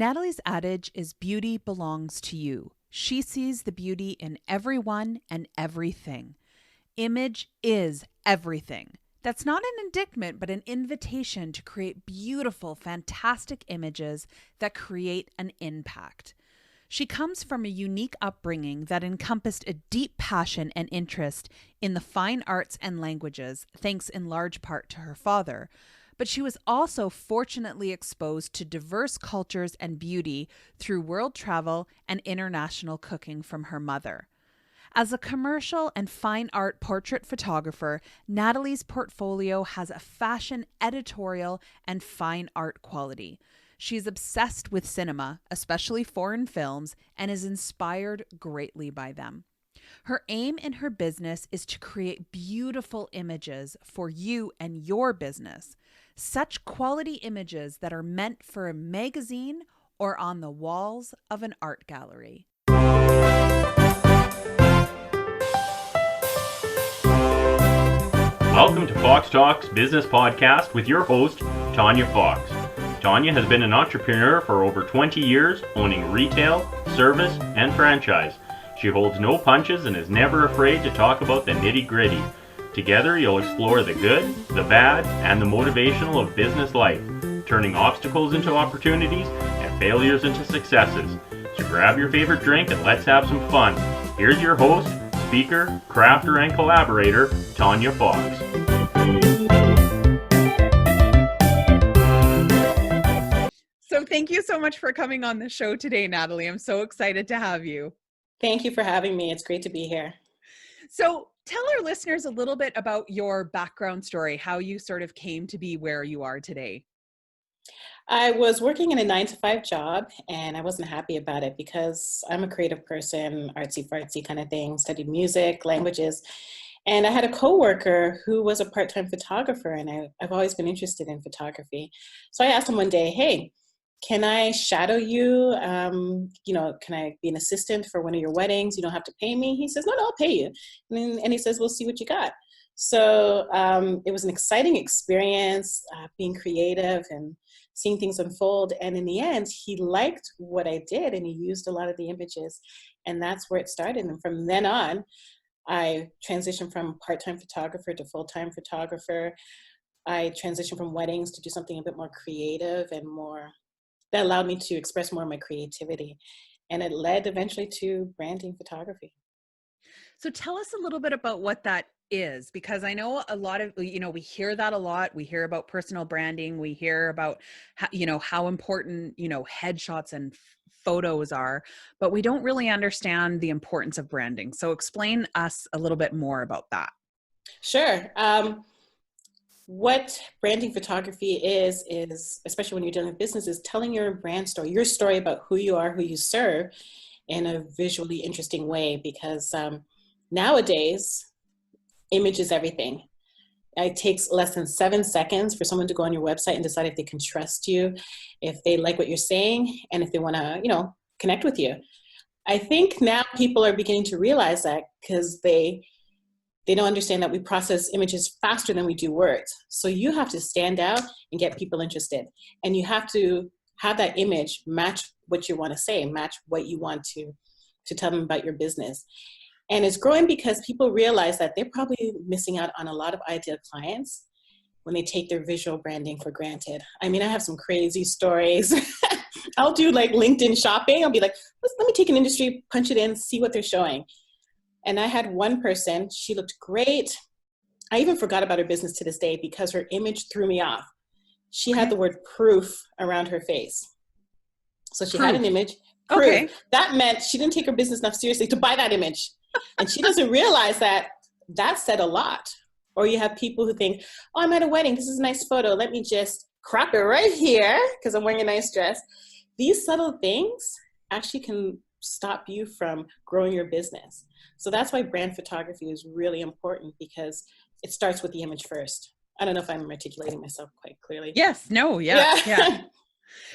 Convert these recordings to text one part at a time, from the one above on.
Natalie's adage is beauty belongs to you. She sees the beauty in everyone and everything. Image is everything. That's not an indictment, but an invitation to create beautiful, fantastic images that create an impact. She comes from a unique upbringing that encompassed a deep passion and interest in the fine arts and languages, thanks in large part to her father. But she was also fortunately exposed to diverse cultures and beauty through world travel and international cooking from her mother. As a commercial and fine art portrait photographer, Natalie's portfolio has a fashion, editorial, and fine art quality. She is obsessed with cinema, especially foreign films, and is inspired greatly by them. Her aim in her business is to create beautiful images for you and your business. Such quality images that are meant for a magazine or on the walls of an art gallery. Welcome to Fox Talks Business Podcast with your host, Tanya Fox. Tanya has been an entrepreneur for over 20 years, owning retail, service, and franchise. She holds no punches and is never afraid to talk about the nitty-gritty. Together, you'll explore the good, the bad, and the motivational of business life, turning obstacles into opportunities and failures into successes. So grab your favorite drink and let's have some fun. Here's your host, speaker, crafter, and collaborator, Tanya Fox. So thank you so much for coming on the show today, Natalie. I'm so excited to have you. Thank you for having me. It's great to be here. So tell our listeners a little bit about your background story, how you sort of came to be where you are today. I was working in a 9-to-5 job and I wasn't happy about it because I'm a creative person, artsy-fartsy kind of thing, studied music, languages. And I had a coworker who was a part-time photographer and I've always been interested in photography. So I asked him one day, hey, can I shadow you? Can I be an assistant for one of your weddings? You don't have to pay me. He says, no, I'll pay you. And he says, we'll see what you got. So it was an exciting experience, being creative and seeing things unfold. And in the end, he liked what I did and he used a lot of the images. And that's where it started. And from then on, I transitioned from part-time photographer to full-time photographer. I transitioned from weddings to do something a bit more creative and more that allowed me to express more of my creativity. And it led eventually to branding photography. So tell us a little bit about what that is, because I know a lot of, we hear that a lot. We hear about personal branding. We hear about, how important, headshots and photos are, but we don't really understand the importance of branding. So explain us a little bit more about that. Sure. What branding photography is, especially when you're dealing with business, is telling your brand story, your story about who you are, who you serve in a visually interesting way, because nowadays, image is everything. It takes less than 7 seconds for someone to go on your website and decide if they can trust you, if they like what you're saying, and if they want to, connect with you. I think now people are beginning to realize that because they don't understand that we process images faster than we do words. So you have to stand out and get people interested. And you have to have that image match what you want to say, match what you want to tell them about your business. And it's growing because people realize that they're probably missing out on a lot of ideal clients when they take their visual branding for granted. I mean, I have some crazy stories. I'll do like LinkedIn shopping. I'll be like, let me take an industry, punch it in, see what they're showing. And I had one person, she looked great. I even forgot about her business to this day because her image threw me off. She had the word proof around her face. So she had an image, proof. Okay. That meant she didn't take her business enough seriously to buy that image. And she doesn't realize that said a lot. Or you have people who think, oh, I'm at a wedding. This is a nice photo. Let me just crop it right here because I'm wearing a nice dress. These subtle things actually can stop you from growing your business. So that's why brand photography is really important, because it starts with the image first. I don't know if I'm articulating myself quite clearly. Yes, no, yeah.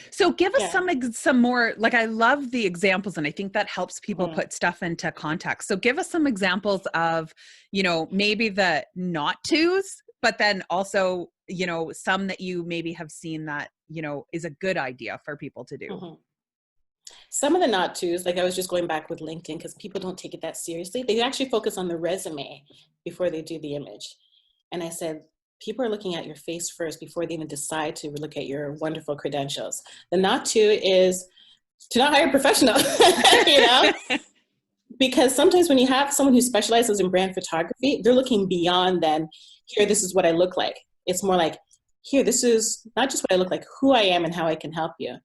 So give us some more, like, I love the examples and I think that helps people put stuff into context. So give us some examples of, maybe the not tos, but then also, some that you maybe have seen that, is a good idea for people to do. Some of the not tos, like I was just going back with LinkedIn because people don't take it that seriously. They actually focus on the resume before they do the image. And I said, people are looking at your face first before they even decide to look at your wonderful credentials. The not to is to not hire a professional, you know? Because sometimes when you have someone who specializes in brand photography, they're looking beyond then, here, this is what I look like. It's more like, here, this is not just what I look like, who I am and how I can help you.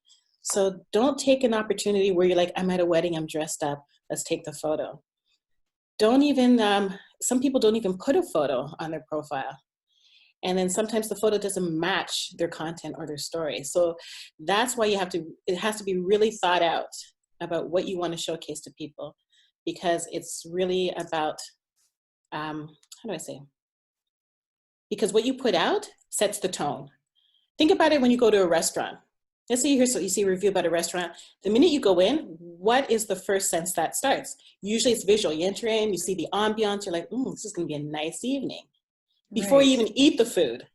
So don't take an opportunity where you're like, I'm at a wedding, I'm dressed up, let's take the photo. Don't even, some people don't even put a photo on their profile. And then sometimes the photo doesn't match their content or their story. So that's why it has to be really thought out about what you want to showcase to people, because it's really about, how do I say? Because what you put out sets the tone. Think about it when you go to a restaurant. Let's say you see a review about a restaurant. The minute you go in, what is the first sense that starts? Usually it's visual. You enter in, you see the ambiance, you're like, this is gonna be a nice evening. Before you even eat the food,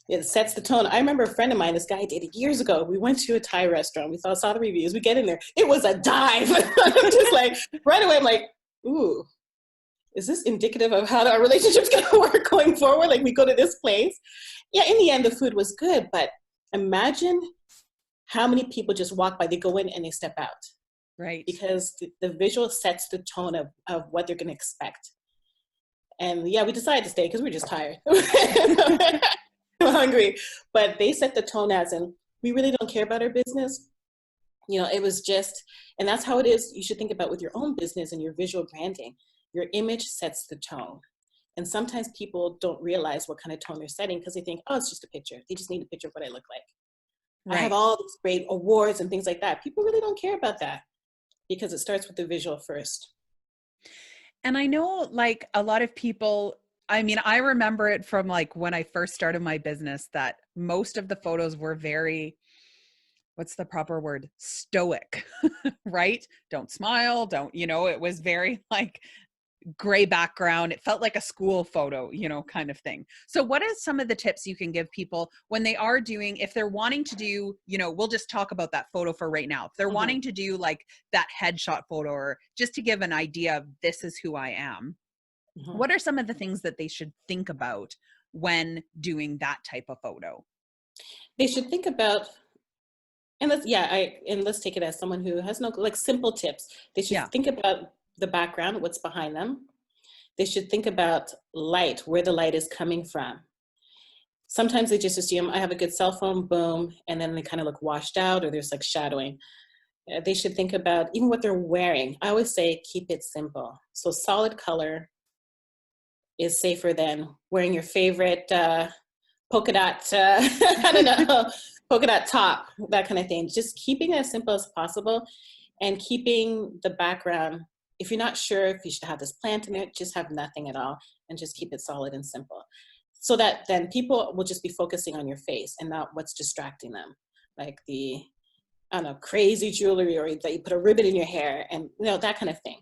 it sets the tone. I remember a friend of mine, this guy I dated years ago, we went to a Thai restaurant, we saw the reviews, we get in there, it was a dive. I'm just like, right away, I'm like, ooh, is this indicative of how our relationship's gonna work going forward? Like we go to this place. Yeah, in the end, the food was good, but imagine how many people just walk by, they go in and they step out. Right. Because the visual sets the tone of what they're gonna expect. And yeah, we decided to stay because we're just tired. We're hungry. But they set the tone as in, we really don't care about our business. You know, it was just, and that's how it is. You should think about with your own business and your visual branding. Your image sets the tone. And sometimes people don't realize what kind of tone they're setting because they think, oh, it's just a picture. They just need a picture of what I look like. Right. I have all these great awards and things like that. People really don't care about that because it starts with the visual first. And I know like a lot of people, I mean, I remember it from like when I first started my business that most of the photos were very, what's the proper word? Stoic, right? Don't smile, don't, it was very like gray background. It felt like a school photo, kind of thing. So what is some of the tips you can give people when they are doing, if they're wanting to do, we'll just talk about that photo for right now. If they're wanting to do like that headshot photo or just to give an idea of this is who I am, what are some of the things that they should think about when doing that type of photo? They should think about, and let's take it as someone who has no, like simple tips. They should think about the background, what's behind them. They should think about light, where the light is coming from. Sometimes they just assume I have a good cell phone, boom, and then they kind of look washed out or there's like shadowing. They should think about even what they're wearing. I always say keep it simple. So solid color is safer than wearing your favorite polka dot, I don't know, polka dot top, that kind of thing. Just keeping it as simple as possible and keeping the background. If you're not sure if you should have this plant in it, just have nothing at all and just keep it solid and simple. So that then people will just be focusing on your face and not what's distracting them. Like the, I don't know, crazy jewelry or that you put a ribbon in your hair and that kind of thing.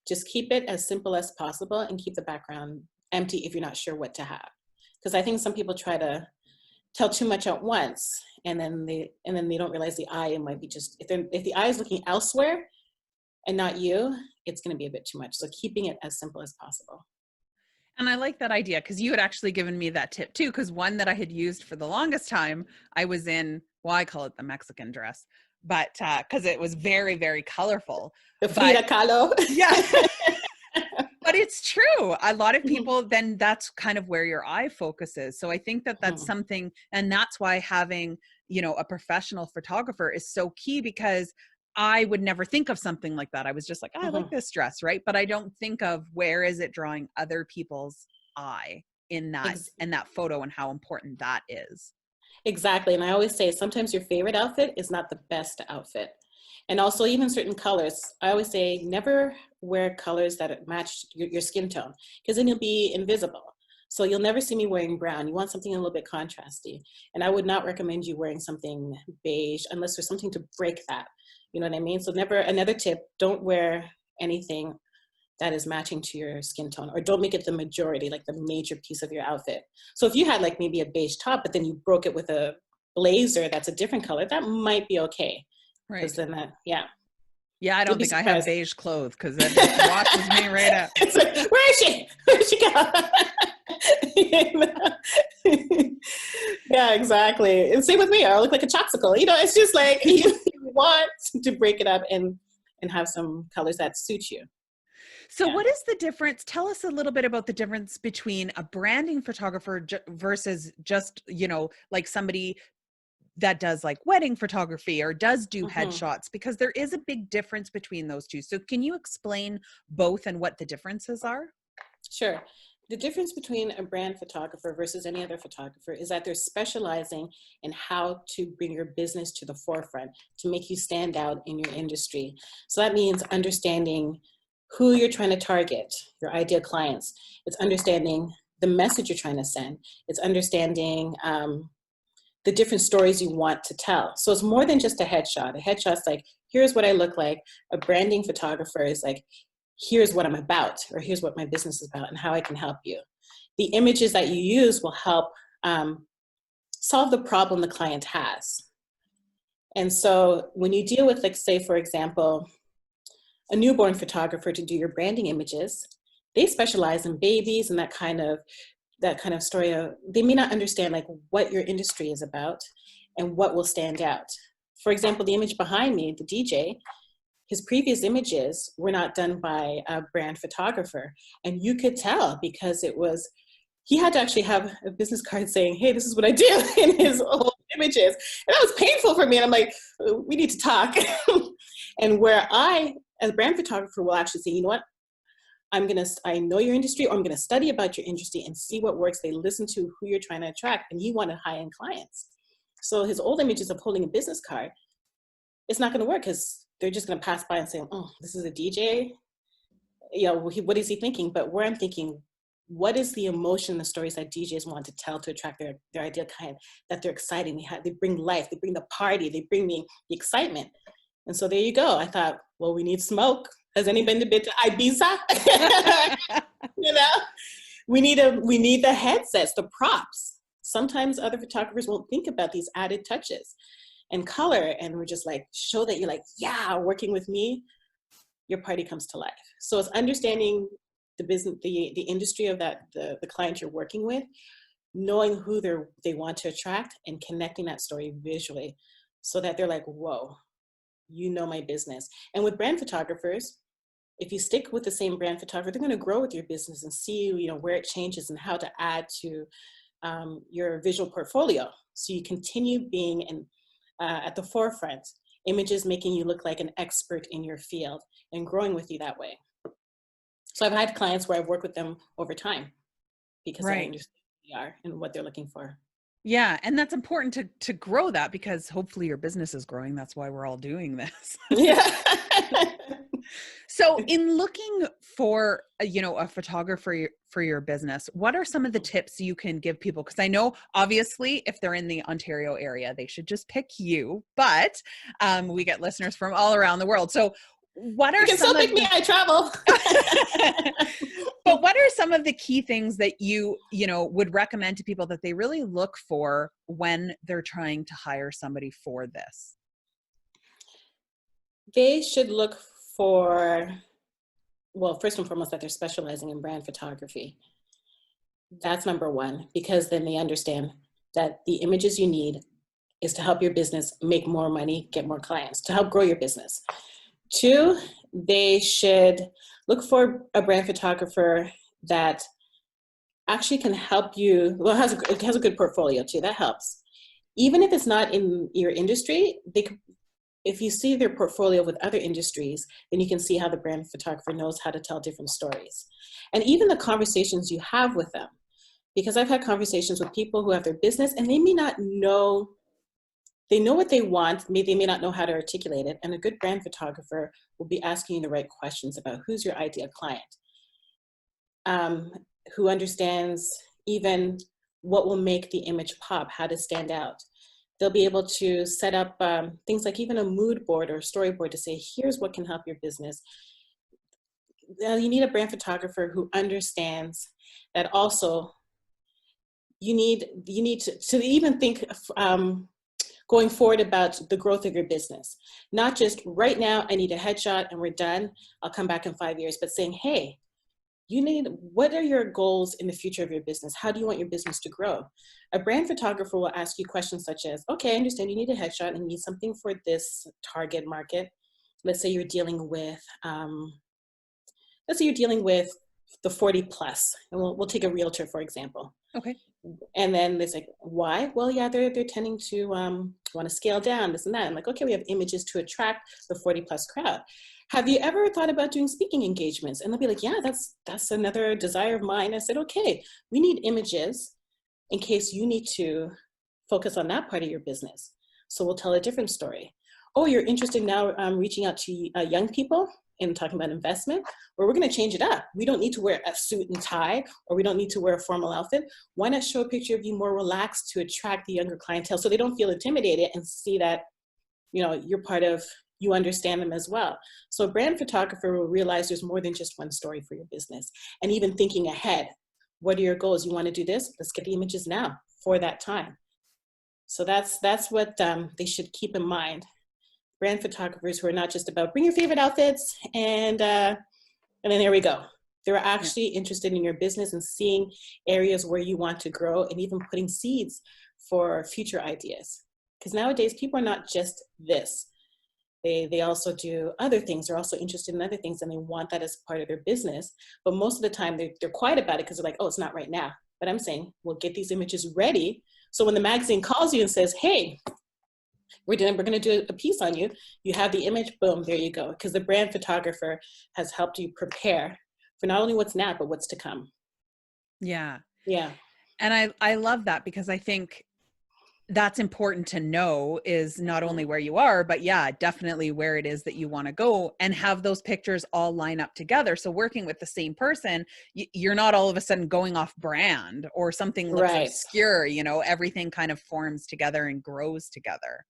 Just keep it as simple as possible and keep the background empty if you're not sure what to have. Because I think some people try to tell too much at once and then they don't realize the eye might be just, if the eye is looking elsewhere and not you, it's going to be a bit too much. So keeping it as simple as possible. And I like that idea because you had actually given me that tip too, because one that I had used for the longest time, I was in, well, I call it the Mexican dress, but because it was very, very colorful. The Frida Kahlo. Yeah. But it's true. A lot of people, then that's kind of where your eye focuses. So I think that that's something, and that's why having, a professional photographer is so key because I would never think of something like that. I was just like, I like this dress, right? But I don't think of where is it drawing other people's eye in that in that photo and how important that is. Exactly. And I always say sometimes your favorite outfit is not the best outfit. And also even certain colors. I always say never wear colors that match your skin tone because then you'll be invisible. So you'll never see me wearing brown. You want something a little bit contrasty. And I would not recommend you wearing something beige unless there's something to break that. You know what I mean? So never, another tip, don't wear anything that is matching to your skin tone or don't make it the majority, like the major piece of your outfit. So if you had like maybe a beige top, but then you broke it with a blazer that's a different color, that might be okay. Right. Because then yeah. Yeah, I You'll don't be think I have surprised. beige clothes because that just washes me right up. It's like, where is she? Where'd she go? Yeah, exactly. And same with me. I look like a chopsicle. It's just like you want to break it up and have some colors that suit you. So, Yeah. what is the difference? Tell us a little bit about the difference between a branding photographer versus just, like somebody that does like wedding photography or does do Hmm. headshots, because there is a big difference between those two. So, can you explain both and what the differences are? Sure. The difference between a brand photographer versus any other photographer is that they're specializing in how to bring your business to the forefront, to make you stand out in your industry. So that means understanding who you're trying to target, your ideal clients. It's understanding the message you're trying to send. It's understanding the different stories you want to tell. So it's more than just a headshot. A headshot's like, here's what I look like. A branding photographer is like, here's what I'm about, or here's what my business is about and how I can help you. The images that you use will help solve the problem the client has. And so when you deal with, like, say, for example, a newborn photographer to do your branding images, they specialize in babies and that kind of story. They may not understand like what your industry is about and what will stand out. For example, the image behind me, the DJ, his previous images were not done by a brand photographer. And you could tell because he had to actually have a business card saying, hey, this is what I do in his old images. And that was painful for me. And I'm like, we need to talk. And where I, as a brand photographer, will actually say, you know what? I know your industry, or I'm going to study about your industry and see what works. They listen to who you're trying to attract, and you want high-end clients. So his old images of holding a business card, it's not going to work because they're just going to pass by and say, oh, this is a DJ. What is he thinking? But where I'm thinking, what is the emotion, the stories that DJs want to tell to attract their ideal client, that they're exciting, they bring life, they bring the party, they bring the excitement. And so there you go. I thought, well, we need smoke. Has anybody been to Ibiza? We need the headsets, the props. Sometimes other photographers won't think about these added touches and color. And we're just like, show that you're like, yeah, working with me, your party comes to life. So it's understanding the business, the industry of the client you're working with, knowing who they want to attract and connecting that story visually so that they're like, whoa, my business. And with brand photographers, if you stick with the same brand photographer, they're going to grow with your business and see, where it changes and how to add to your visual portfolio. So you continue being at the forefront, images making you look like an expert in your field and growing with you that way. So I've had clients where I've worked with them over time because I understand who they are and what they're looking for. Yeah. And that's important to grow that, because hopefully your business is growing. That's why we're all doing this. Yeah. So in looking for, a photographer for your business, what are some of the tips you can give people? Because I know obviously if they're in the Ontario area, they should just pick you, but we get listeners from all around the world. So what are you can some still pick me, I travel. But what are some of the key things that you would recommend to people that they really look for when they're trying to hire somebody for this? They should look for, well, first and foremost, that they're specializing in brand photography. That's number one, because then they understand that the images you need is to help your business make more money, get more clients, to help grow your business. Two, they should look for a brand photographer that actually can help you, well, it has a good portfolio too, that helps. Even if it's not in your industry, if you see their portfolio with other industries, then you can see how the brand photographer knows how to tell different stories. And even the conversations you have with them, because I've had conversations with people who have their business and they may not know, they know what they want, they may not know how to articulate it. And a good brand photographer will be asking you the right questions about who's your ideal client, who understands even what will make the image pop, how to stand out. They'll be able to set up things like even a mood board or storyboard to say, here's what can help your business. You need a brand photographer who understands that also you need to even think going forward about the growth of your business. Not just right now, I need a headshot and we're done. I'll come back in 5 years, but saying, hey, what are your goals in the future of your business? How do you want your business to grow? A brand photographer will ask you questions such as, okay, I understand you need a headshot and you need something for this target market. Let's say you're dealing with, the 40 plus, and we'll take a realtor, for example. Okay. And then it's like, why? Well, yeah, they're tending to want to scale down, this and that. I'm like, okay, we have images to attract the 40 plus crowd. Have you ever thought about doing speaking engagements? And they'll be like, yeah, that's another desire of mine. I said, okay, we need images in case you need to focus on that part of your business. So we'll tell a different story. Oh, you're interested now reaching out to young people and talking about investment? Well, we're going to change it up. We don't need to wear a suit and tie, or we don't need to wear a formal outfit. Why not show a picture of you more relaxed to attract the younger clientele so they don't feel intimidated and see that, you're part of, you understand them as well. So a brand photographer will realize there's more than just one story for your business. And even thinking ahead, what are your goals? You want to do this? Let's get the images now for that time. So that's what they should keep in mind. Brand photographers who are not just about bring your favorite outfits and then there we go. They're actually interested in your business and seeing areas where you want to grow and even putting seeds for future ideas. Because nowadays people are not just this. They also do other things. They're also interested in other things and they want that as part of their business. But most of the time they're quiet about it because they're like, oh, it's not right now. But I'm saying, we'll get these images ready. So when the magazine calls you and says, hey, we're going to do a piece on you, you have the image, boom, there you go. Because the brand photographer has helped you prepare for not only what's now, but what's to come. Yeah. Yeah. And I love that, because I think that's important to know, is not only where you are, but yeah, definitely where it is that you want to go, and have those pictures all line up together. So working with the same person, you're not all of a sudden going off brand or something looks Right. obscure, everything kind of forms together and grows together.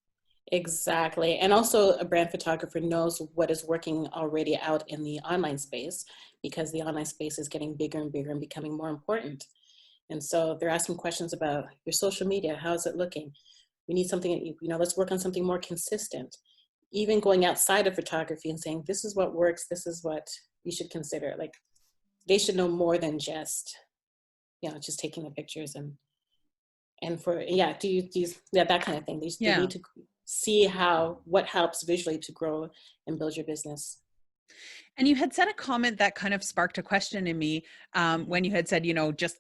Exactly. And also a brand photographer knows what is working already out in the online space, because the online space is getting bigger and bigger and becoming more important. And so they're asking questions about your social media. How's it looking? We need something, let's work on something more consistent. Even going outside of photography and saying, this is what works. This is what you should consider. Like, they should know more than just, just taking the pictures and for, that kind of thing. They need to see what helps visually to grow and build your business. And you had said a comment that kind of sparked a question in me when you had said, just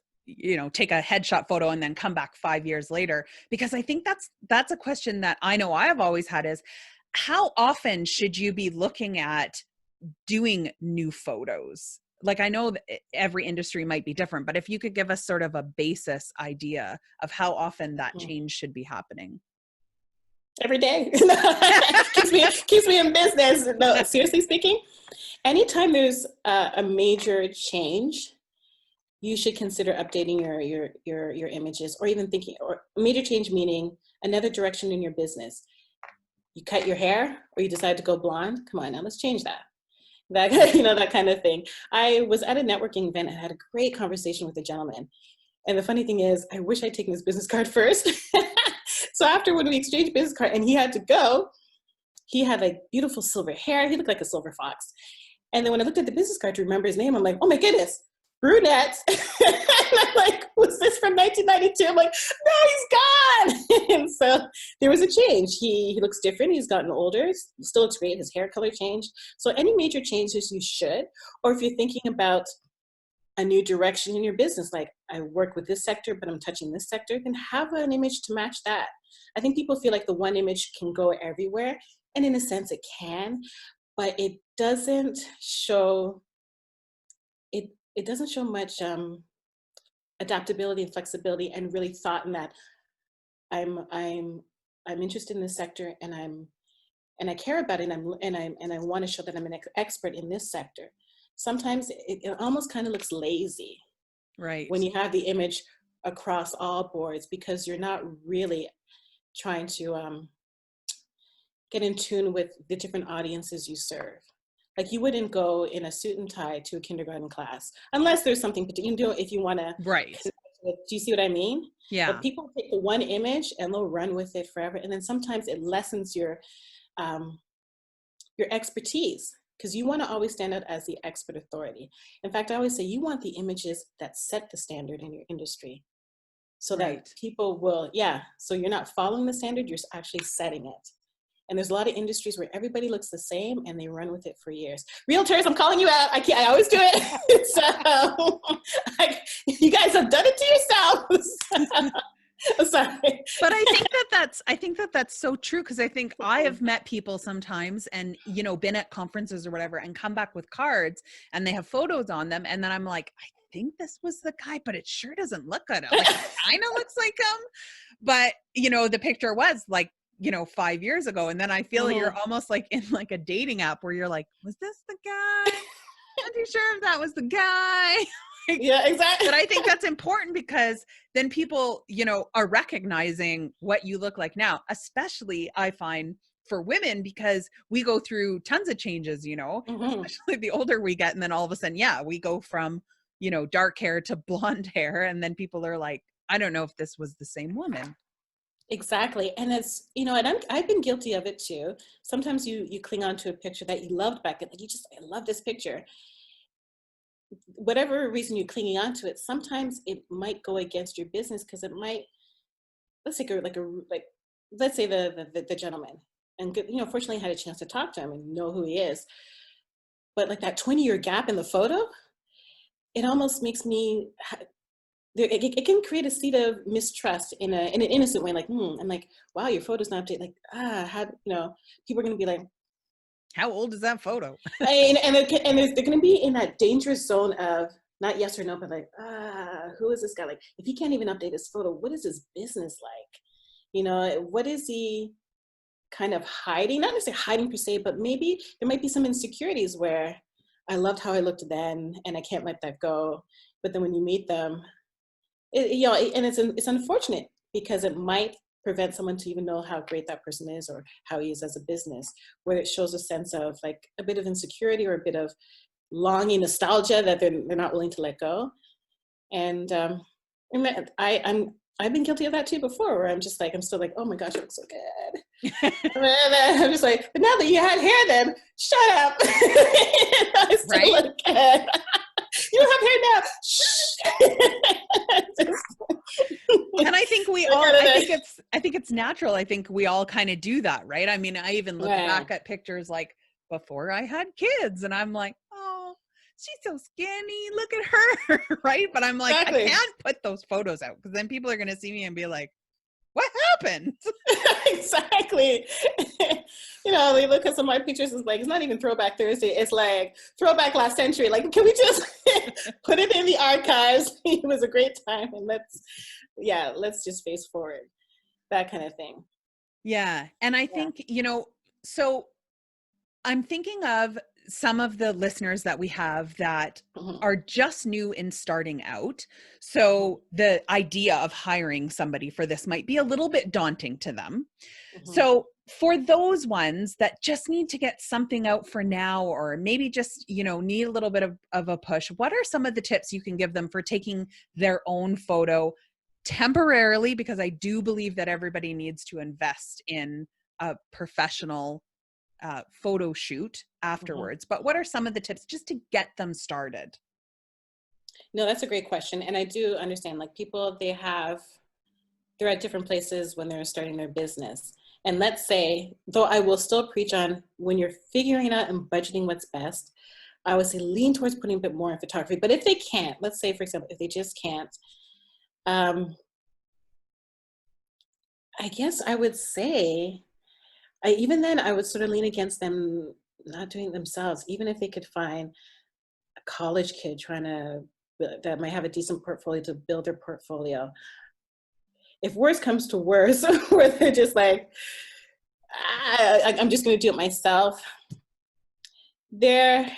take a headshot photo and then come back 5 years later, because I think that's a question that I know I have always had, is how often should you be looking at doing new photos? Like, I know that every industry might be different, but if you could give us sort of a basis idea of how often that change should be happening. Every day. keeps me in business. No, seriously speaking, anytime there's a major change, you should consider updating your images, or even thinking, or major change meaning another direction in your business. You cut your hair, or you decide to go blonde. Come on now, let's change that. That kind of thing. I was at a networking event and had a great conversation with a gentleman. And the funny thing is, I wish I'd taken his business card first. So after, when we exchanged business card and he had to go, he had like beautiful silver hair. He looked like a silver fox. And then when I looked at the business card to remember his name, I'm like, oh my goodness, brunette. And I'm like, was this from 1992? I'm like, no, he's gone. And so there was a change. He looks different. He's gotten older. Still looks great. His hair color changed. So any major changes you should, or if you're thinking about a new direction in your business, like I work with this sector, but I'm touching this sector, then have an image to match that. I think people feel like the one image can go everywhere. And in a sense it can, but it doesn't show, it doesn't show much adaptability and flexibility and really thought in that I'm interested in this sector and I care about it and I want to show that I'm an expert in this sector. Sometimes it almost kind of looks lazy, right, when you have the image across all boards, because you're not really trying to get in tune with the different audiences you serve. Like, you wouldn't go in a suit and tie to a kindergarten class unless there's something, if you want to right, connect Do you see what I mean? Yeah. But people take the one image and they'll run with it forever. And then sometimes it lessens um, your expertise, because you want to always stand out as the expert authority. In fact, I always say you want the images that set the standard in your industry, so that Right. people will, yeah, so you're not following the standard, you're actually setting it. And there's a lot of industries where everybody looks the same and they run with it for years. Realtors, I'm calling you out. I always do it. So, you guys have done it to yourselves. I'm sorry. But I think that that's so true, because I think I have met people sometimes and, you know, been at conferences or whatever and come back with cards and they have photos on them. And then I'm like, I think this was the guy, but it sure doesn't look good. Like, it kind of looks like him. But, you know, the picture was like, you know, 5 years ago. And then I feel Mhm. you're almost like in like a dating app where you're like, was this the guy? Not too sure if that was the guy. Like, Yeah, exactly. but I think that's important, because then people, you know, are recognizing what you look like now, especially I find for women, because we go through tons of changes, you know, Mhm. especially the older we get. And then all of a sudden, yeah, we go from, you know, dark hair to blonde hair. And then people are like, I don't know if this was the same woman. Exactly. And it's, you know, and I've been guilty of it too. Sometimes you cling on to a picture that you loved back then. Like, I love this picture. Whatever reason you're clinging on to it, sometimes it might go against your business, because it might, let's take let's say the gentleman, and you know, fortunately I had a chance to talk to him and know who he is. But like that 20-year gap in the photo, it almost makes me, it can create a seed of mistrust in an innocent way. Like, I'm like, wow, your photo's not updated. Like, how, you know, people are going to be like, How old is that photo? they're going to be in that dangerous zone of not yes or no, but like, who is this guy? Like, if he can't even update his photo, what is his business like? You know, what is he kind of hiding? Not necessarily hiding per se, but maybe there might be some insecurities where I loved how I looked then and I can't let that go. But then when you meet them, you know, and it's unfortunate, because it might prevent someone to even know how great that person is or how he is as a business, where it shows a sense of like a bit of insecurity or a bit of longing, nostalgia that they're not willing to let go. And I've been guilty of that too before, where I'm just like, I'm still like, oh my gosh, you look so good. And then I'm just like, but now that you had hair, then shut up. I still Right? look good. You don't have hair now. And I think we all, I think it's natural. I think we all kind of do that, right? I mean, I even look back at pictures like before I had kids and I'm like, oh, she's so skinny. Look at her. Right. But I'm like, Exactly. I can't put those photos out, because then people are going to see me and be like, what happened? Exactly. You know, they look at some of my pictures, it's like, it's not even Throwback Thursday, it's like throwback last century. Like, can we just put it in the archives? It was a great time, and let's just face forward. That kind of thing. Yeah. And I think, you know, so I'm thinking of some of the listeners that we have that are just new in starting out. So the idea of hiring somebody for this might be a little bit daunting to them. So for those ones that just need to get something out for now, or maybe just, you know, need a little bit of a push, what are some of the tips you can give them for taking their own photo temporarily? Because I do believe that everybody needs to invest in a professional photo shoot afterwards. But what are some of the tips just to get them started? No, that's a great question. And I do understand, like, people, they're at different places when they're starting their business. And let's say, though I will still preach on when you're figuring out and budgeting what's best, I would say lean towards putting a bit more in photography. But if they can't, let's say, for example, if they just can't, I guess I would say, even then, I would sort of lean against them not doing it themselves, even if they could find a college kid that might have a decent portfolio to build their portfolio. If worse comes to worse, where they're just like, I'm just going to do it myself. There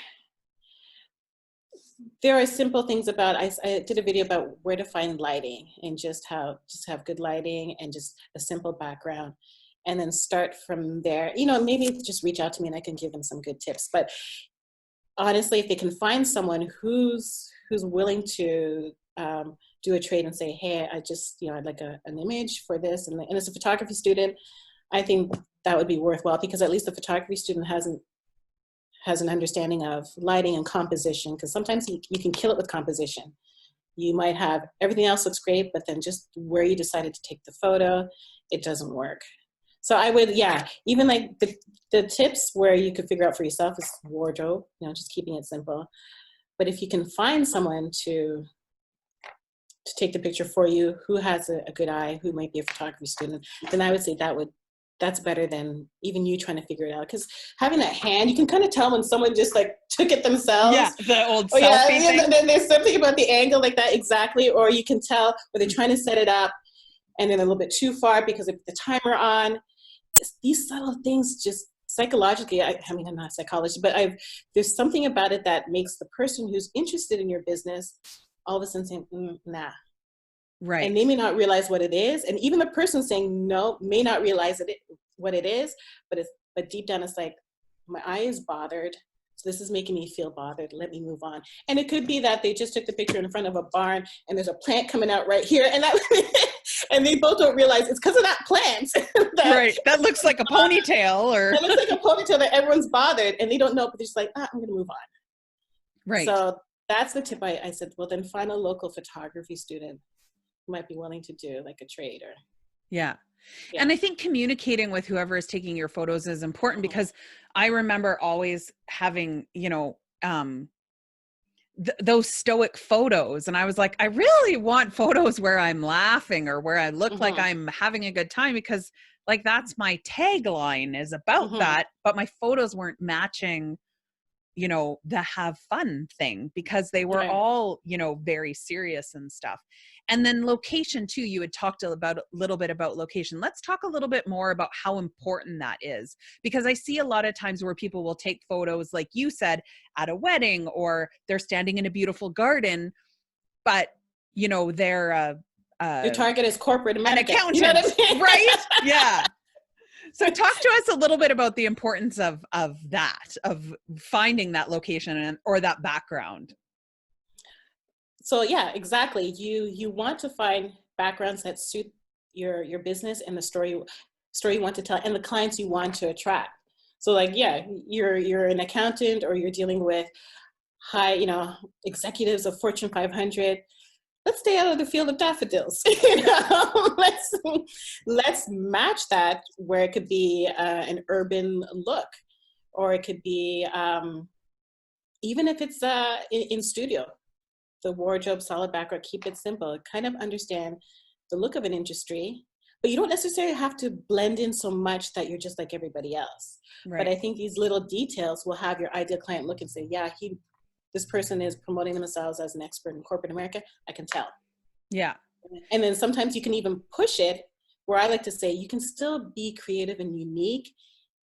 are simple things about, I did a video about where to find lighting and just have good lighting and just a simple background, and then start from there. You know, maybe just reach out to me and I can give them some good tips. But honestly, if they can find someone who's willing to do a trade and say, hey, I just, I'd like an image for this. And as a photography student, I think that would be worthwhile, because at least the photography student has an understanding of lighting and composition, because sometimes you can kill it with composition. You might have everything else looks great, but then just where you decided to take the photo, it doesn't work. So I would, even like the tips where you could figure out for yourself is wardrobe, just keeping it simple. But if you can find someone to take the picture for you, who has a good eye, who might be a photography student, then I would say that's better than even you trying to figure it out. Because having that hand, you can kind of tell when someone just like took it themselves. Yeah, the old selfie thing. And then there's something about the angle like that, exactly. Or you can tell where they're trying to set it up and then a little bit too far because of the timer on. These subtle things just psychologically, I mean, I'm not a psychologist, but there's something about it that makes the person who's interested in your business all of a sudden saying, nah. Right. And they may not realize what it is. And even the person saying no may not realize what it is, but deep down it's like, my eye is bothered. So this is making me feel bothered. Let me move on. And it could be that they just took the picture in front of a barn and there's a plant coming out right here. And and they both don't realize it's because of that plant. Right. That looks like a ponytail It looks like a ponytail that everyone's bothered and they don't know, but they're just like, I'm going to move on. Right. So that's the tip I said, well, then find a local photography student who might be willing to do like a trade or. Yeah. And I think communicating with whoever is taking your photos is important, because I remember always having, those stoic photos. And I was like, I really want photos where I'm laughing or where I look like I'm having a good time, because like, that's my tagline is about that. But my photos weren't matching, the have fun thing, because they were all, very serious and stuff. And then location too, you had talked a little bit about location. Let's talk a little bit more about how important that is, because I see a lot of times where people will take photos, like you said, at a wedding, or they're standing in a beautiful garden, but they're your target is corporate America. An accountant, you know what I mean? right? Yeah. So talk to us a little bit about the importance of that, of finding that location or that background. So yeah, exactly. You want to find backgrounds that suit your business and the story you want to tell and the clients you want to attract. So like, you're an accountant or you're dealing with high, executives of Fortune 500. Let's stay out of the field of daffodils. Let's match that where it could be an urban look, or it could be even if it's in studio. The wardrobe, solid background, keep it simple. Kind of understand the look of an industry, but you don't necessarily have to blend in so much that you're just like everybody else. Right. But I think these little details will have your ideal client look and say, yeah, this person is promoting themselves as an expert in corporate America. I can tell. Yeah. And then sometimes you can even push it, where I like to say you can still be creative and unique.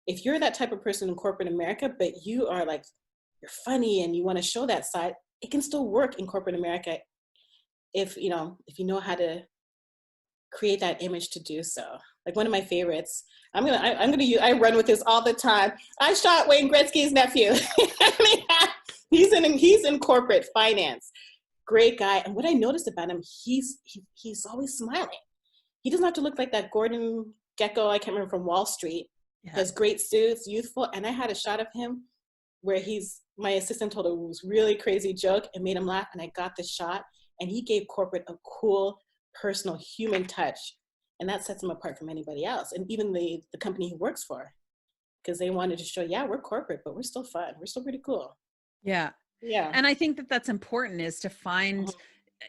If you're that type of person in corporate America, but you are like, you're funny and you want to show that side, it can still work in corporate America if you know how to create that image to do so. Like one of my favorites, I run with this all the time. I shot Wayne Gretzky's nephew. He's in corporate finance. Great guy. And what I noticed about him, he's always smiling. He doesn't have to look like that Gordon Gekko, I can't remember, from Wall Street. Yeah. Has great suits, youthful. And I had a shot of him where my assistant told him it was really crazy joke and made him laugh. And I got this shot and he gave corporate a cool, personal, human touch. And that sets him apart from anybody else. And even the company he works for, because they wanted to show, yeah, we're corporate, but we're still fun. We're still pretty cool. Yeah. Yeah. And I think that's important, is to find,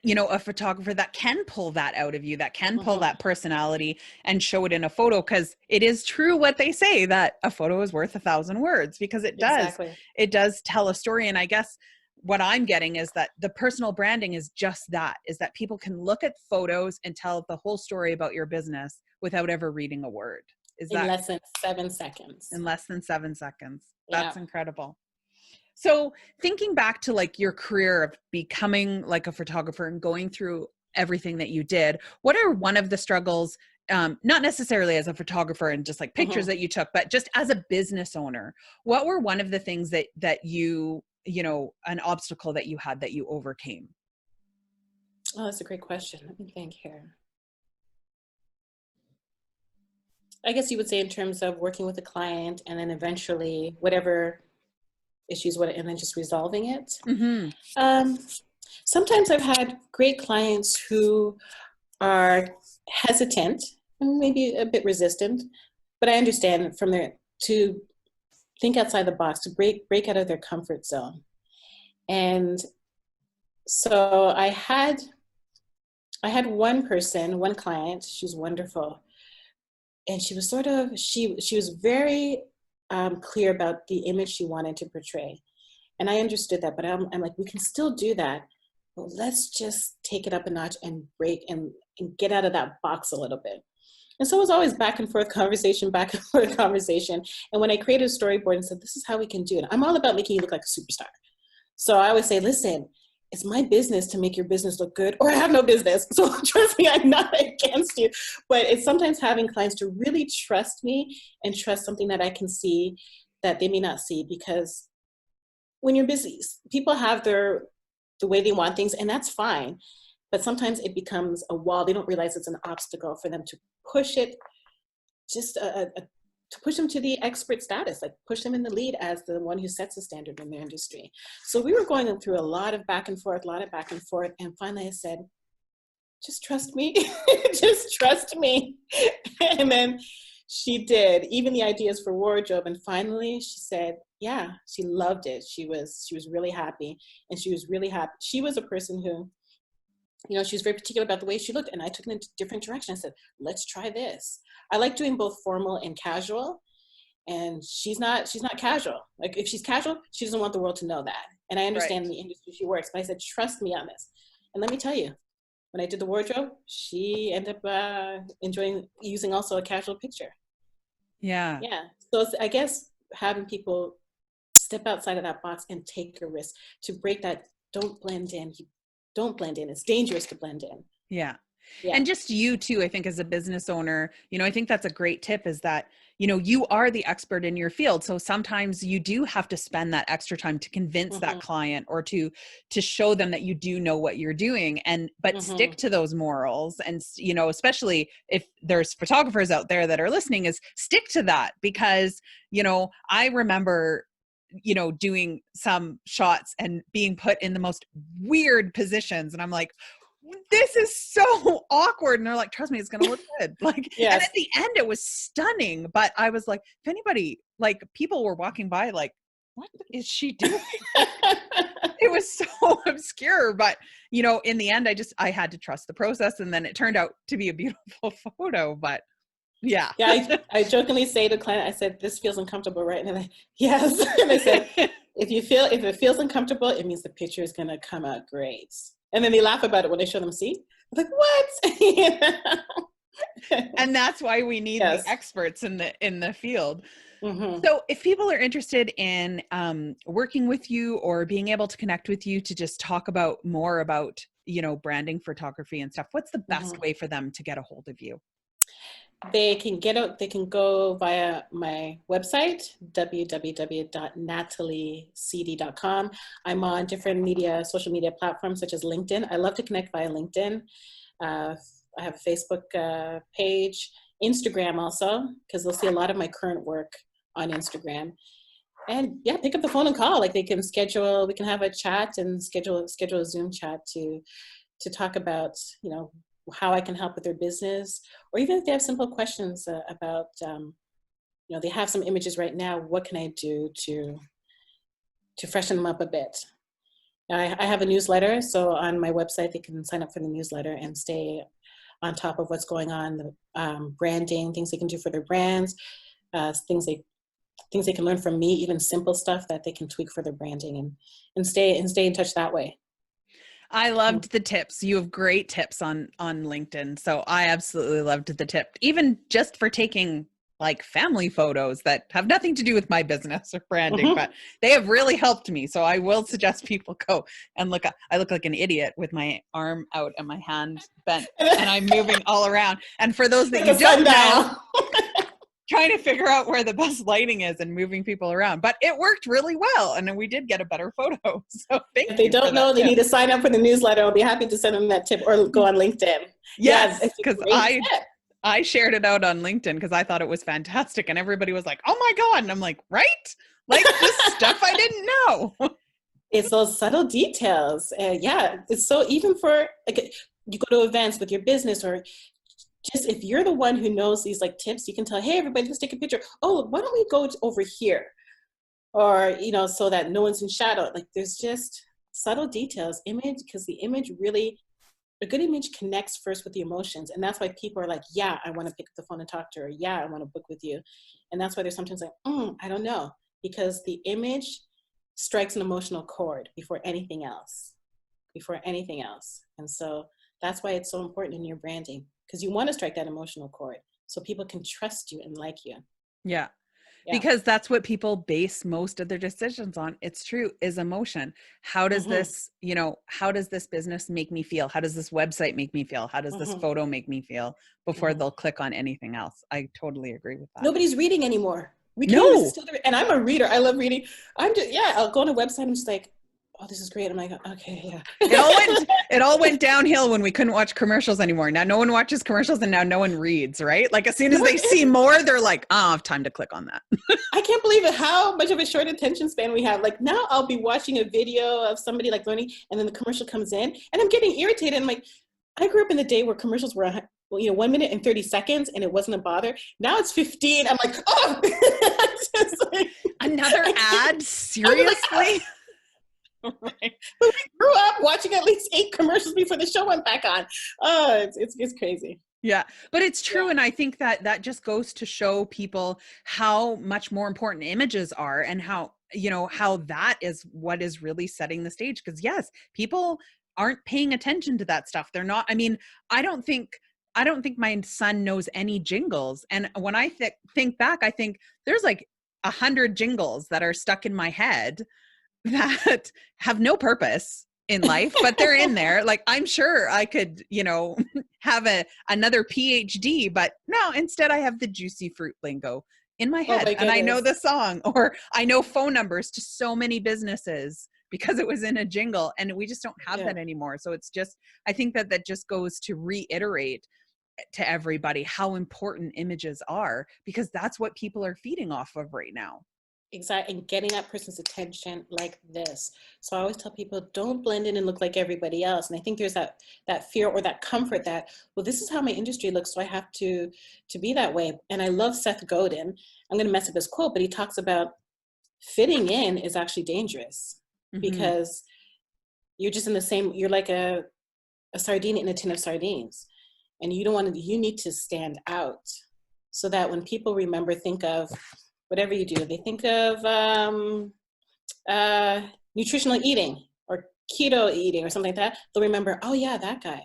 a photographer that can pull that out of you, that can pull that personality and show it in a photo. Because it is true what they say, that a photo is worth 1,000 words, because it does tell a story. And I guess what I'm getting is that the personal branding is just that, is that people can look at photos and tell the whole story about your business without ever reading a word. In less than 7 seconds. In less than 7 seconds. That's incredible. So thinking back to like your career of becoming like a photographer and going through everything that you did, what are one of the struggles, not necessarily as a photographer and just like pictures that you took, but just as a business owner, what were one of the things that you, an obstacle that you had that you overcame? Oh, that's a great question. Let me think here. I guess you would say in terms of working with a client and then eventually whatever issues, and then just resolving it. Mm-hmm. Um, Sometimes I've had great clients who are hesitant and maybe a bit resistant, but I understand from their to think outside the box, to break out of their comfort zone. And so I had one person, one client, she's wonderful, and she was she was very clear about the image she wanted to portray, and I understood that. But I'm like, we can still do that, but let's just take it up a notch and and get out of that box a little bit. And so it was always back and forth conversation, back and forth conversation. And when I created a storyboard and said, this is how we can do it, I'm all about making you look like a superstar. So I would say, listen, it's my business to make your business look good, or I have no business. So trust me, I'm not against you. But it's sometimes having clients to really trust me and trust something that I can see that they may not see. Because when you're busy, people have the way they want things, and that's fine. But sometimes it becomes a wall. They don't realize it's an obstacle for them to push it, just to push them to the expert status, like push them in the lead as the one who sets the standard in their industry. So we were going through a lot of back and forth, and finally I said, just trust me, just trust me. And then she did, even the ideas for wardrobe. And finally she said, yeah, she loved it. She was really happy, and she was really happy. She was a person who, you know, she was very particular about the way she looked, and I took it in a different direction. I said, let's try this. I like doing both formal and casual, and she's not casual. Like, if she's casual, she doesn't want the world to know that. And I understand the industry she works, but I said, trust me on this. And let me tell you, when I did the wardrobe, she ended up enjoying using also a casual picture. Yeah. Yeah. So it's, I guess, having people step outside of that box and take a risk to break that. Don't blend in. Don't blend in. It's dangerous to blend in. Yeah. Yeah. And just you too, I think, as a business owner, you know, I think that's a great tip, is that, you know, you are the expert in your field. So sometimes you do have to spend that extra time to convince that client, or to show them that you do know what you're doing, but stick to those morals. And, you know, especially if there's photographers out there that are listening, is stick to that. Because, you know, I remember, you know, doing some shots and being put in the most weird positions. And I'm like, this is so awkward. And they're like, trust me, it's going to look good. Like, yes. And at the end it was stunning. But I was like, if anybody, like, people were walking by, like, what is she doing? It was so obscure. But, you know, in the end, I had to trust the process. And then it turned out to be a beautiful photo. But yeah. Yeah, I jokingly say to the client, I said, this feels uncomfortable, right? And they're like, yes. And I said, if it feels uncomfortable, it means the picture is going to come out great. And then they laugh about it when they show them, see? I'm like, what? And that's why we need the experts in the field. So if people are interested in working with you, or being able to connect with you to just talk about more about, you know, branding, photography and stuff, what's the best way for them to get a hold of you? They can go via my website, www.nataliecd.com. I'm on different social media platforms such as LinkedIn. I love to connect via LinkedIn. I have a Facebook page, Instagram also, because they'll see a lot of my current work on Instagram. And yeah, pick up the phone and call. Like, we can have a chat and schedule a Zoom chat to talk about, you know, how I can help with their business, or even if they have simple questions about, you know, they have some images right now, what can I do to freshen them up a bit? I have a newsletter, so on my website, they can sign up for the newsletter and stay on top of what's going on, the branding, things they can do for their brands, things they can learn from me, even simple stuff that they can tweak for their branding, and stay in touch that way. I loved the tips. You have great tips on LinkedIn. So I absolutely loved the tip, even just for taking like family photos that have nothing to do with my business or branding, but they have really helped me. So I will suggest people go and look. I look like an idiot with my arm out and my hand bent, and I'm moving all around. And for those that you don't know, trying to figure out where the best lighting is and moving people around. But it worked really well. And then we did get a better photo. So thank you. If they don't know, they need to sign up for the newsletter. I'll be happy to send them that tip or go on LinkedIn. Yes, because I shared it out on LinkedIn because I thought it was fantastic. And everybody was like, oh my God. And I'm like, right? Like just stuff I didn't know. It's those subtle details. Yeah, it's so even for like you go to events with your business or just if you're the one who knows these like tips, you can tell, hey, everybody, let's take a picture. Oh, why don't we go over here? Or, you know, so that no one's in shadow. Like there's just subtle details, image, because the image really, a good image connects first with the emotions. And that's why people are like, yeah, I want to pick up the phone and talk to her. Yeah, I want to book with you. And that's why they're sometimes like, I don't know. Because the image strikes an emotional chord before anything else. And so that's why it's so important in your branding. Because you want to strike that emotional chord so people can trust you and like you. Yeah. Because that's what people base most of their decisions on. It's true, is emotion. How does this, you know, how does this business make me feel? How does this website make me feel? How does this photo make me feel before they'll click on anything else? I totally agree with that. Nobody's reading anymore. We can't still do it. And I'm a reader. I love reading. I'll go on a website. I'm just like, oh, this is great. I'm like, okay, yeah. It all went downhill when we couldn't watch commercials anymore. Now no one watches commercials and now no one reads, right? Like as soon as they see more, they're like, I have time to click on that. I can't believe it, how much of a short attention span we have. Like now I'll be watching a video of somebody like learning and then the commercial comes in and I'm getting irritated. I'm like, I grew up in the day where commercials were 1 minute and 30 seconds and it wasn't a bother. Now it's 15. I'm like, oh. Like, another ad? Seriously? Right. But we grew up watching at least 8 commercials before the show went back on. Oh, it's crazy. Yeah, but it's true. Yeah. And I think that just goes to show people how much more important images are and how, you know, how that is what is really setting the stage. Because yes, people aren't paying attention to that stuff. They're not, I mean, I don't think my son knows any jingles. And when I think back, I think there's like 100 jingles that are stuck in my head that have no purpose in life, but they're in there. Like, I'm sure I could, you know, have another PhD, but no, instead I have the juicy fruit lingo in my head and I know the song, or I know phone numbers to so many businesses because it was in a jingle, and we just don't have that anymore. So it's just, I think that just goes to reiterate to everybody how important images are, because that's what people are feeding off of right now. Exactly. And getting that person's attention like this. So I always tell people, don't blend in and look like everybody else. And I think there's that fear or that comfort that, well, this is how my industry looks, so I have to be that way. And I love Seth Godin. I'm going to mess up his quote, but he talks about fitting in is actually dangerous because you're just in the same, you're like a sardine in a tin of sardines. And you need to stand out so that when people remember, think of whatever you do, they think of nutritional eating or keto eating or something like that. They'll remember, oh yeah, that guy.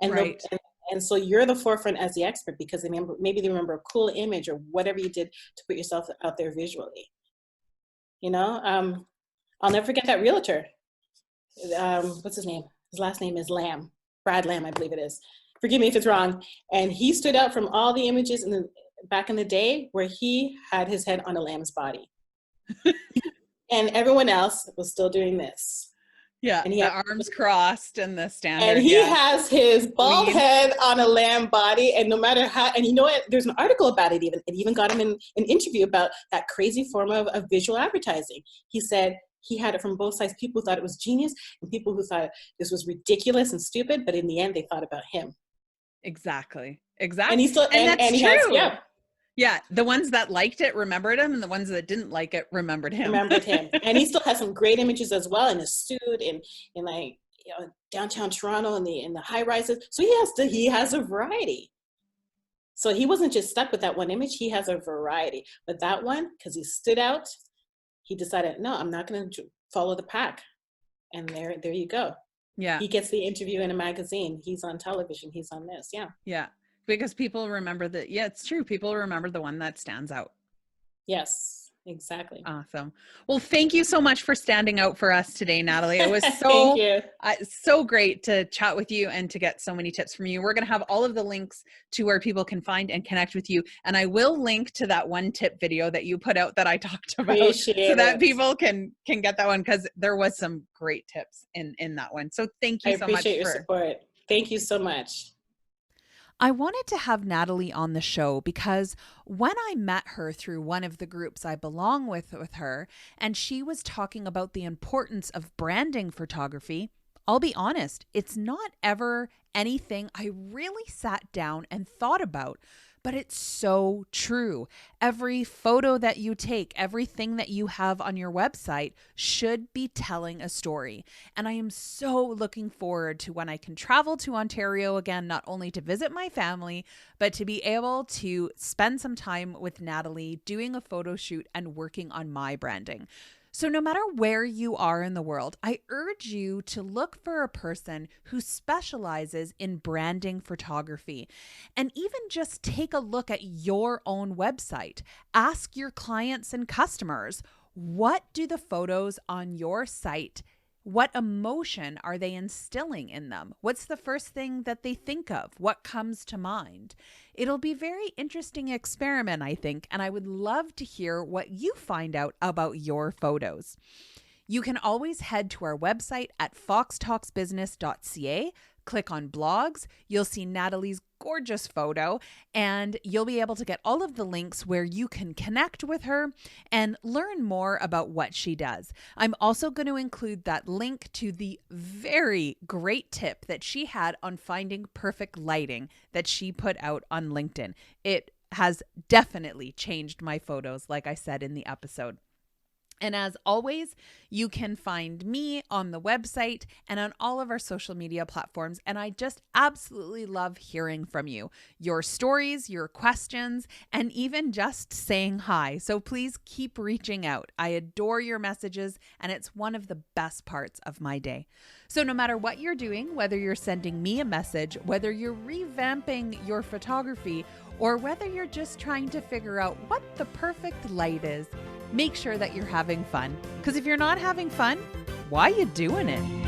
And right. And so you're the forefront as the expert because maybe they remember a cool image or whatever you did to put yourself out there visually. You know, I'll never forget that realtor. What's his name? His last name is Lamb. Brad Lamb, I believe it is. Forgive me if it's wrong. And he stood out from all the images back in the day where he had his head on a lamb's body. And everyone else was still doing this. Yeah, and the arms crossed and the standard. And he has his bald head on a lamb body, and no matter how, and you know what, there's an article about it even. It even got him in an interview about that crazy form of visual advertising. He said he had it from both sides. People thought it was genius, and people who thought this was ridiculous and stupid, but in the end, they thought about him. Exactly. And he's still, and that's true. Yeah, the ones that liked it remembered him, and the ones that didn't like it remembered him. And he still has some great images as well in his suit in like, you know, downtown Toronto in the high rises. So he has a variety. So he wasn't just stuck with that one image. He has a variety. But that one, because he stood out, he decided, no, I'm not going to follow the pack. And there you go. Yeah. He gets the interview in a magazine. He's on television. He's on this. Yeah. Yeah. Because people remember that. Yeah, it's true. People remember the one that stands out. Yes. Exactly. Awesome. Well, thank you so much for standing out for us today, Natalie. It was Thank you. so great to chat with you and to get so many tips from you. We're going to have all of the links to where people can find and connect with you. And I will link to that one tip video that you put out that I talked about Appreciate so that it. people can get that one, because there was some great tips in that one. So thank you I so much appreciate your support. Thank you so much. I wanted to have Natalie on the show because when I met her through one of the groups I belong with her, and she was talking about the importance of branding photography, I'll be honest, it's not ever anything I really sat down and thought about. But it's so true. Every photo that you take, everything that you have on your website should be telling a story. And I am so looking forward to when I can travel to Ontario again, not only to visit my family, but to be able to spend some time with Natalie doing a photo shoot and working on my branding. So no matter where you are in the world, I urge you to look for a person who specializes in branding photography, and even just take a look at your own website. Ask your clients and customers, what do the photos on your site, what emotion are they instilling in them? What's the first thing that they think of? What comes to mind? It'll be a very interesting experiment, I think, and I would love to hear what you find out about your photos. You can always head to our website at foxtalksbusiness.ca, click on blogs. You'll see Natalie's gorgeous photo, and you'll be able to get all of the links where you can connect with her and learn more about what she does. I'm also going to include that link to the very great tip that she had on finding perfect lighting that she put out on LinkedIn. It has definitely changed my photos, like I said in the episode. And as always, you can find me on the website and on all of our social media platforms. And I just absolutely love hearing from you, your stories, your questions, and even just saying hi. So please keep reaching out. I adore your messages, and it's one of the best parts of my day. So no matter what you're doing, whether you're sending me a message, whether you're revamping your photography, or whether you're just trying to figure out what the perfect light is, make sure that you're having fun. Because if you're not having fun, why are you doing it?